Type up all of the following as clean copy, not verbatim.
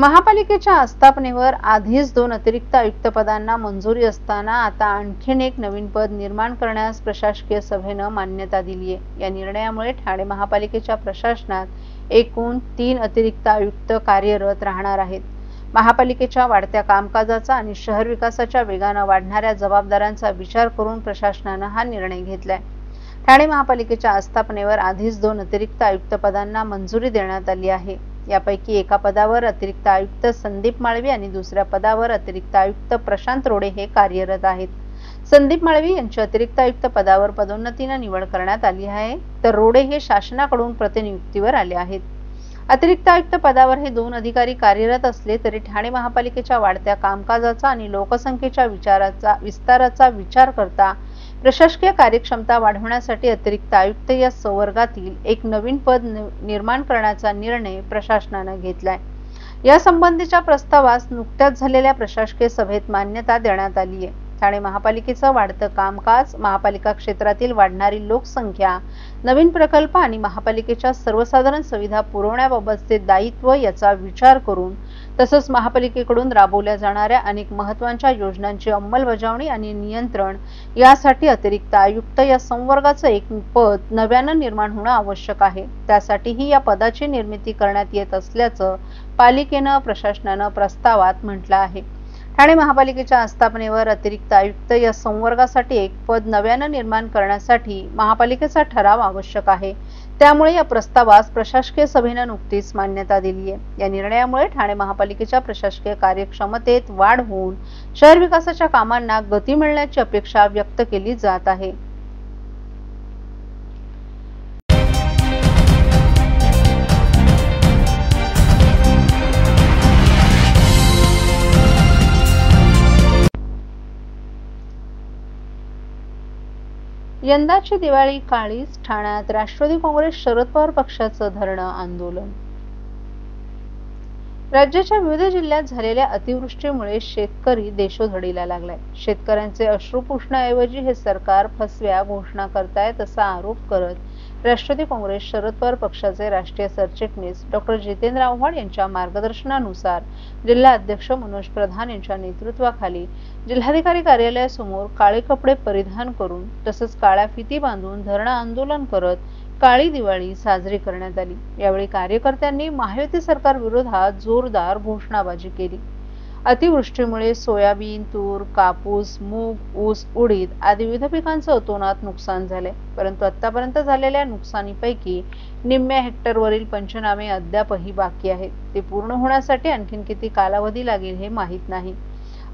महापालिकेच्या आस्थापनेवर आधीच 2 अतिरिक्त आयुक्त पदांना मंजुरी असताना आता आणखीन एक नवीन पद निर्माण करण्यास प्रशासकीय सभेने मान्यता दिली आहे। या निर्णयामुळे ठाणे महापालिकेच्या प्रशासनात एकूण 3 अतिरिक्त आयुक्त कार्यरत राहणार आहेत। महापालिकेच्या वाढत्या कामकाजाचा आणि शहर विकासाच्या वेगाने वाढणाऱ्या जबाबदाऱ्यांचा विचार करून प्रशासनाने हा निर्णय घेतलाय। ठाणे महापालिकेच्या आस्थापनेवर आधीच 2 अतिरिक्त आयुक्त पदांना मंजुरी देण्यात आली आहे। यापैकी एका पदावर अतिरिक्त आयुक्त संदीप माळवी आणि दुसऱ्या पदावर अतिरिक्त आयुक्त प्रशांत रोडे हे कार्यरत आहेत। संदीप माळवी यांची अतिरिक्त आयुक्त पदावर पदोन्नतीने निवड करण्यात आली आहे, तर रोडे हे शासनाकडून प्रतिनियुक्तीवर आले आहेत। अतिरिक्त आयुक्त पदावर हे 2 अधिकारी कार्यरत असले तरी ठाणे महापालिकेच्या वाढत्या कामकाजाचा आणि लोकसंख्येच्या विस्ताराचा विचार करता प्रशासकीय कार्यक्षमता वाढवण्यासाठी अतिरिक्त आयुक्त या संवर्गातील एक नवीन पद निर्माण करण्याचा निर्णय प्रशासनाने घेतलाय। या संबंधीच्या प्रस्तावास नुकत्याच झालेल्या प्रशासकीय सभेत मान्यता देण्यात आली आहे। ठाणे महापालिकेचं वाढतं कामकाज, महापालिका क्षेत्रातील वाढणारी लोकसंख्या, नवीन प्रकल्प आणि महापालिकेच्या सर्वसाधारण सुविधा पुरवण्याबाबतचे दायित्व याचा विचार करून तसंच महापालिकेकडून राबवल्या जाणाऱ्या अनेक महत्त्वाच्या योजनांची अंमलबजावणी आणि नियंत्रण यासाठी अतिरिक्त आयुक्त या संवर्गाचं एक पद नव्यानं निर्माण होणं आवश्यक आहे। त्यासाठीही या पदाची निर्मिती करण्यात येत असल्याचं पालिकेनं प्रशासनानं प्रस्तावात म्हटलं आहे। ठाणे महापालिकेच्या आस्थापनेवर अतिरिक्त आयुक्त या संवर्गासाठी एक पद नव्यानं निर्माण करण्यासाठी महापालिकेचा ठराव आवश्यक आहे। त्यामुळे या प्रस्तावास प्रशासकीय सभेने नुकतीच मान्यता दिली आहे। या निर्णयामुळे ठाणे महापालिकेच्या प्रशासकीय कार्यक्षमतेत वाढ होऊन शहर विकासाच्या कामांना गती मिळण्याची अपेक्षा व्यक्त केली जात आहे। यंदाची दिवाळी काळीच, ठाण्यात राष्ट्रवादी काँग्रेस शरद पवार पक्षाचं धरणं आंदोलन। राज्याच्या विविध जिल्ह्यात झालेल्या अतिवृष्टीमुळे शेतकरी देशोधडीला लागलाय। शेतकऱ्यांचे अश्रू पुसण्याऐवजी हे सरकार फसव्या घोषणा करतायत असा आरोप करत राष्ट्रवादी काँग्रेस शरद पवार पक्षाचे राष्ट्रीय सरचिटणीस डॉ. जितेंद्र आव्हाड यांच्या मार्गदर्शनानुसार जिल्हा अध्यक्ष मनोज प्रधान यांच्या नेतृत्वाखाली जिल्हाधिकारी कार्यालयासमोर काळे कपडे परिधान करून तसंच काळ्या फिती बांधून धरणं आंदोलन करत काळी दिवाळी साजरी करण्यात आली। यावेळी कार्यकर्त्यांनी महायुती सरकार विरोधात जोरदार घोषणाबाजी केली। अतिवृष्टीमुळे सोयाबीन, तूर, कापूस, मूग, ऊस, उडीद आदी विविध पिकांचं अतोनात नुकसान झाले, परंतु आतापर्यंत झालेल्या नुकसानीपैकी निम्म्या हेक्टरवरील पंचनामे अद्यापही बाकी आहेत। ते पूर्ण होण्यासाठी आणखीन किती कालावधी लागेल हे माहीत नाही।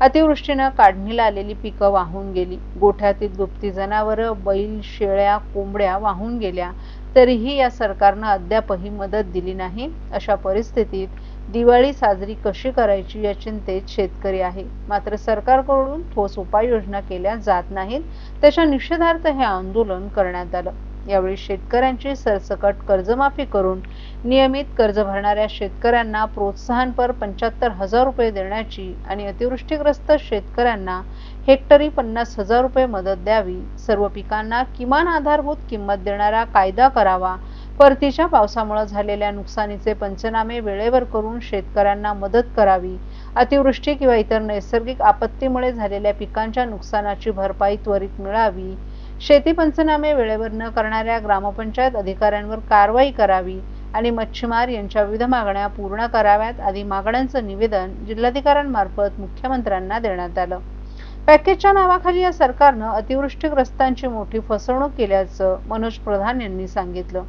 अतिवृष्टीने काढणीला आलेली पिकं वाहून गेली, गोठ्यातील दुभती जनावरं, बैल, शेळ्या, कोंबड्या वाहून गेल्या, तरीही या सरकारनं अद्यापही मदत दिली नाही। अशा परिस्थितीत दिवाळी साजरी कशी करायची या चिंतेत शेतकरी आहे, मात्र सरकारकडून ठोस उपाययोजना केल्या जात नाहीत। त्याच्या निषेधार्थ हे आंदोलन करण्यात आलं। यावेळी शेतकऱ्यांची सरसकट कर्जमाफी करून नियमित कर्ज भरणाऱ्या शेतकऱ्यांना प्रोत्साहनपर 75,000 रुपये देण्याची आणि अतिवृष्टीग्रस्त शेतकऱ्यांना हेक्टरी 50,000 रुपये मदत द्यावी, सर्व पिकांना किमान आधारभूत किंमत देणारा कायदा करावा, परतीच्या पावसामुळे झालेल्या नुकसानीचे पंचनामे वेळेवर करून शेतकऱ्यांना मदत करावी, अतिवृष्टी किंवा इतर नैसर्गिक आपत्तीमुळे झालेल्या पिकांच्या नुकसानाची भरपाई त्वरित मिळावी, शेती पंचनामे वेळेवर न करणाऱ्या ग्रामपंचायत अधिकाऱ्यांवर कारवाई करावी आणि मच्छीमार यांच्या विविध मागण्या पूर्ण कराव्यात आदी मागण्यांचं निवेदन जिल्हाधिकाऱ्यांमार्फत मुख्यमंत्र्यांना देण्यात आलं। पॅकेजच्या नावाखाली या सरकारनं अतिवृष्टीग्रस्तांची मोठी फसवणूक केल्याचं मनोज प्रधान यांनी सांगितलं।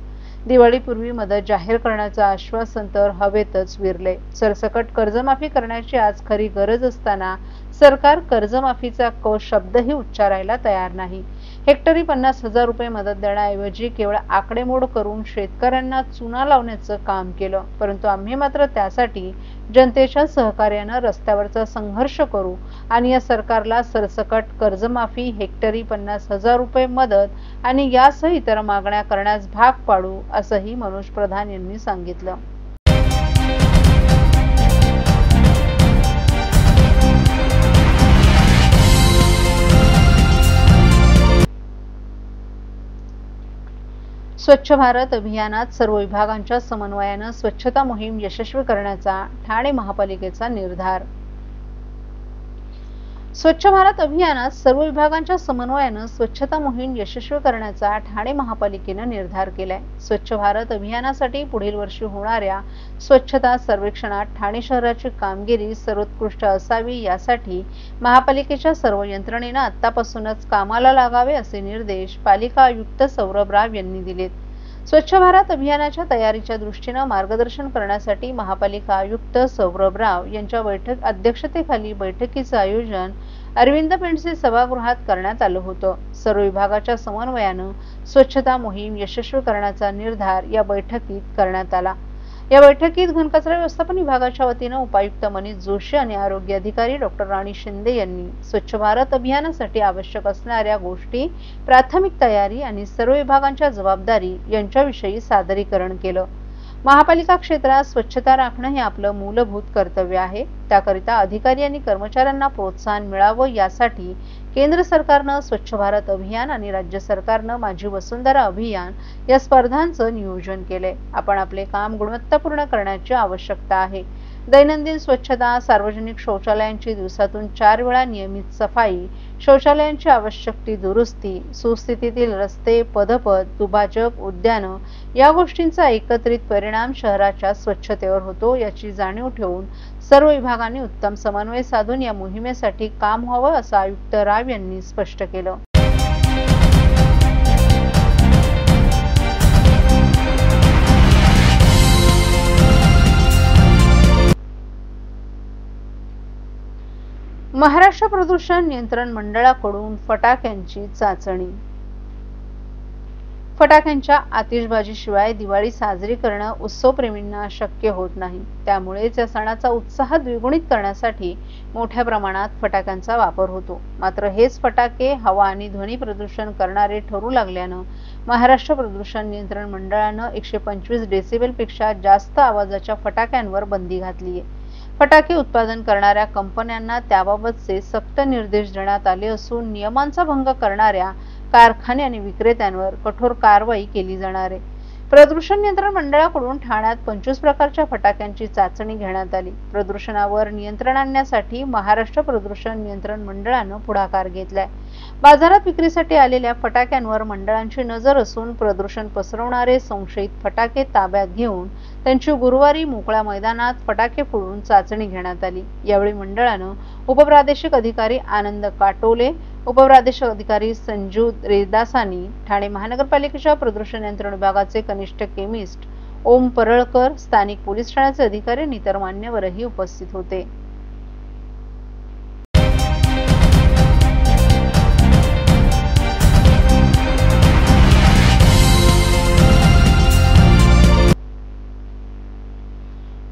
दिवाळीपूर्वी मदत जाहीर करण्याचं आश्वासन तर हवेतच विरले। सरसकट कर्जमाफी करण्याची आज खरी गरज असताना सरकार कर्जमाफीचा शब्दही उच्चारायला तयार नाही। हेक्टरी 50,000 रुपये मदत देण्याऐवजी केवळ आकडेमोड करून शेतकऱ्यांना चुना लावण्याचं काम केलं, परंतु आम्ही मात्र त्यासाठी जनतेच्या सहकार्यानं रस्त्यावरचा संघर्ष करू आणि या सरकारला सरसकट कर्जमाफी, हेक्टरी 50,000 रुपये मदत आणि यासह इतर मागण्या करण्यास भाग पाडू, असंही मनोज प्रधान यांनी सांगितलं। स्वच्छ भारत अभियानात सर्व विभागांच्या समन्वयाने स्वच्छता मोहीम यशस्वी करण्याचा ठाणे महापालिकेचा निर्धार। स्वच्छ भारत अभियानात सर्व विभागांच्या समन्वयाने स्वच्छता मोहीम यशस्वी करण्याचा ठाणे महापालिकेने निर्धार केलाय। स्वच्छ भारत अभियानासाठी पुढील वर्षी होणाऱ्या स्वच्छता सर्वेक्षणात ठाणे शहराची कामगिरी सर्वोत्कृष्ट असावी, यासाठी महापालिकेच्या सर्व यंत्रणेने आतापासूनच कामाला लागावे असे निर्देश पालिका आयुक्त सौरभ राव यांनी दिलेत। स्वच्छ भारत अभियानाच्या तयारीच्या दृष्टीने मार्गदर्शन करण्यासाठी महापालिका आयुक्त सौरभ राव यांच्या अध्यक्षतेखाली बैठकीचे आयोजन अरविंद पेंडसे सभागृहात करण्यात आलं होतं। सर्व विभागाच्या समन्वयाने स्वच्छता मोहीम यशस्वी करण्याचा निर्धार या बैठकीत करण्यात आला। या बैठकीत घनकचरा व्यवस्थापन विभागाच्या वतीने उपायुक्त मनीष जोशी आणि आरोग्य अधिकारी डॉक्टर राणी शिंदे यांनी स्वच्छ भारत अभियानासाठी आवश्यक असणाऱ्या गोष्टी, प्राथमिक तयारी आणि सर्व विभागांच्या जबाबदारी यांच्याविषयी सादरीकरण केलं। महापालिका क्षेत्रात स्वच्छता राखणे हे आपलं मूलभूत कर्तव्य आहे। त्याकरिता अधिकारी आणि कर्मचाऱ्यांना प्रोत्साहन मिळावं यासाठी केंद्र सरकारने स्वच्छ भारत अभियान आणि राज्य सरकारने माझी वसुंधरा अभियान या स्पर्धांचं नियोजन केले। आपण आपले काम गुणवत्तापूर्ण करण्याची आवश्यकता आहे। दैनंदिन स्वच्छता, सार्वजनिक शौचालयांची दिवसातून 4 वेळा नियमित सफाई, शौचालयांची आवश्यक ती दुरुस्ती, सुस्थितीतील रस्ते, पदपथ, दुभाजक, उद्यानं या गोष्टींचा एकत्रित परिणाम शहराच्या स्वच्छतेवर होतो, याची जाणीव ठेवून सर्व विभागांनी उत्तम समन्वय साधून या मोहिमेसाठी काम व्हावं असं आयुक्त राव यांनी स्पष्ट केलं। महाराष्ट्र प्रदूषण नियंत्रण मंडळाकडून फटाक्यांची चाचणी। फटाक्यांच्या आतिषबाजीशिवाय दिवाळी साजरी करणं उत्सवप्रेमींना शक्य होत नाही। त्यामुळेच या सणाचा उत्साह द्विगुणित करण्यासाठी मोठ्या प्रमाणात फटाक्यांचा वापर होतो। मात्र हेच फटाके हवा आणि ध्वनी प्रदूषण करणारे ठरू लागल्यानं महाराष्ट्र प्रदूषण नियंत्रण मंडळानं 125 डेसिबल पेक्षा जास्त आवाजाच्या फटाक्यांवर बंदी घातली आहे। फटाके उत्पादन करणाऱ्या कंपन्यांना त्याबाबतचे सक्त निर्देश देण्यात आले असून नियमांचा भंग करणाऱ्या कारखाने आणि विक्रेत्यांवर कठोर कारवाई केली जाणार आहे। प्रदूषण नियंत्रण मंडळाकडून ठाण्यात 25 प्रकारच्या फटाक्यांची चाचणी घेण्यात आली। प्रदूषणावर नियंत्रण आणण्यासाठी महाराष्ट्र प्रदूषण नियंत्रण मंडळानं पुढाकार घेतलाय। बाजारात विक्रीसाठी आलेल्या फटाक्यांवर मंडळांची नजर असून प्रदूषण पसरवणारे संशयित फटाके ताब्यात घेऊन त्यांची गुरुवारी मोकळ्या मैदानात फटाके फोडून चाचणी घेण्यात आली। यावेळी मंडळानं उपप्रादेशिक अधिकारी आनंद काटोले, उपप्रादेशिक अधिकारी संजू रेदासानी, ठाणे महानगरपालिकेच्या प्रदूषण नियंत्रण विभागाचे कनिष्ठ केमिस्ट ओम परळकर, स्थानिक पोलीस ठाण्याचे अधिकारी आणि इतर मान्यवरही उपस्थित होते।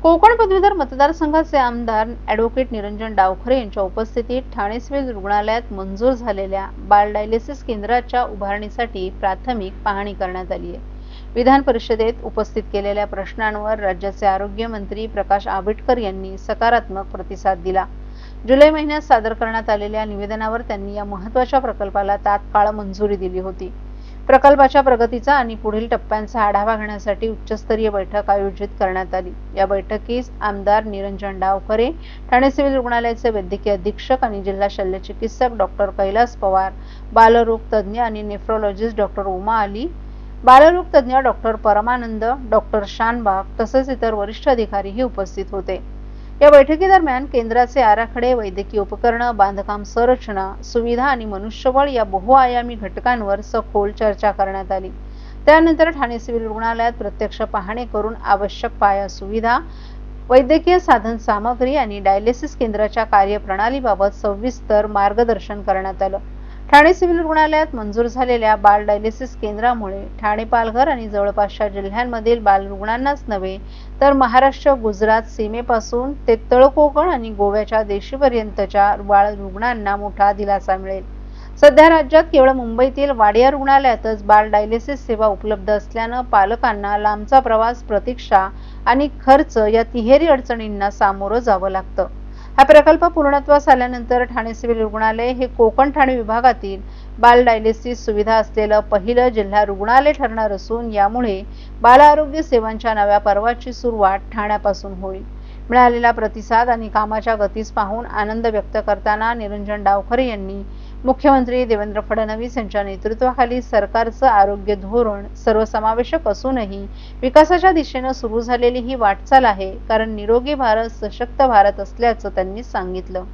कोकण पदवीधर मतदारसंघाचे आमदार ॲडव्होकेट निरंजन डावखरे यांच्या उपस्थितीत ठाणे सिव्हिल रुग्णालयात मंजूर झालेल्या बाल डायलिसिस केंद्राच्या उभारणीसाठी प्राथमिक पाहणी करण्यात आली आहे। विधान परिषदेत उपस्थित केलेल्या प्रश्नांवर राज्याचे आरोग्य मंत्री प्रकाश आंबेडकर यांनी सकारात्मक प्रतिसाद दिला। जुलै महिन्यात सादर करण्यात आलेल्या निवेदनावर त्यांनी या महत्त्वाच्या प्रकल्पाला तात्काळ मंजुरी दिली होती। प्रकल्पाच्या प्रगतीचा आणि पुढील टप्प्यांचा आढावा घेण्यासाठी उच्चस्तरीय बैठक आयोजित करण्यात आली। या बैठकीस आमदार निरंजन डावखरे, ठाणे सिव्हिल रुग्णालयाचे वैद्यकीय अधीक्षक आणि जिल्हा शल्यचिकित्सक डॉक्टर कैलास पवार, बालरोग तज्ज्ञ आणि नेफ्रोलॉजिस्ट डॉक्टर उमा अली, बालरोग तज्ज्ञ डॉक्टर परमानंद, डॉक्टर शानबाग तसेच इतर वरिष्ठ अधिकारीही उपस्थित होते। या बैठकीदरम्यान केंद्राचे आराखडे, वैद्यकीय उपकरणं, बांधकाम संरचना, सुविधा आणि मनुष्यबळ या बहुआयामी घटकांवर सखोल चर्चा करण्यात आली। त्यानंतर ठाणे सिव्हिल रुग्णालयात प्रत्यक्ष पाहणी करून आवश्यक पाया सुविधा, वैद्यकीय साधन सामग्री आणि डायलिसिस केंद्राच्या कार्यप्रणालीबाबत सविस्तर मार्गदर्शन करण्यात आलं। ठाणे सिव्हिल रुग्णालयात मंजूर झालेल्या बाल डायलिसिस केंद्रामुळे ठाणे, पालघर आणि जवळपासच्या जिल्ह्यांमधील बाल रुग्णांनाच नव्हे तर महाराष्ट्र, गुजरात सीमेपासून ते तळ कोकण आणि गोव्याच्या देशीपर्यंतच्या बाळ रुग्णांना मोठा दिलासा मिळेल। सध्या राज्यात केवळ मुंबईतील वाडिया रुग्णालयातच बाल डायलिसिस सेवा उपलब्ध असल्यानं पालकांना लांबचा प्रवास, प्रतीक्षा आणि खर्च या तिहेरी अडचणींना सामोरं जावं लागतं। हा प्रकल्प पूर्णत्वास आल्यानंतर ठाणे सिव्हिल रुग्णालय हे कोकण ठाणे विभागातील बाल डायलिसिस सुविधा असलेलं पहिलं जिल्हा रुग्णालय ठरणार असून यामुळे बाल आरोग्य सेवांच्या नव्या पर्वाची सुरुवात ठाण्यापासून होईल. मिळालेला प्रतिसाद आणि कामाच्या गतीस पाहून आनंद व्यक्त करताना निरंजन डावखरे यांनी मुख्यमंत्री देवेंद्र फडणवीस यांच्या नेतृत्वाखाली सरकारचं आरोग्य धोरण सर्वसमावेशक असूनही विकासाच्या दिशेने सुरू झालेली ही वाटचाल आहे, कारण निरोगी भारत सशक्त भारत असल्याचं त्यांनी सांगितलं.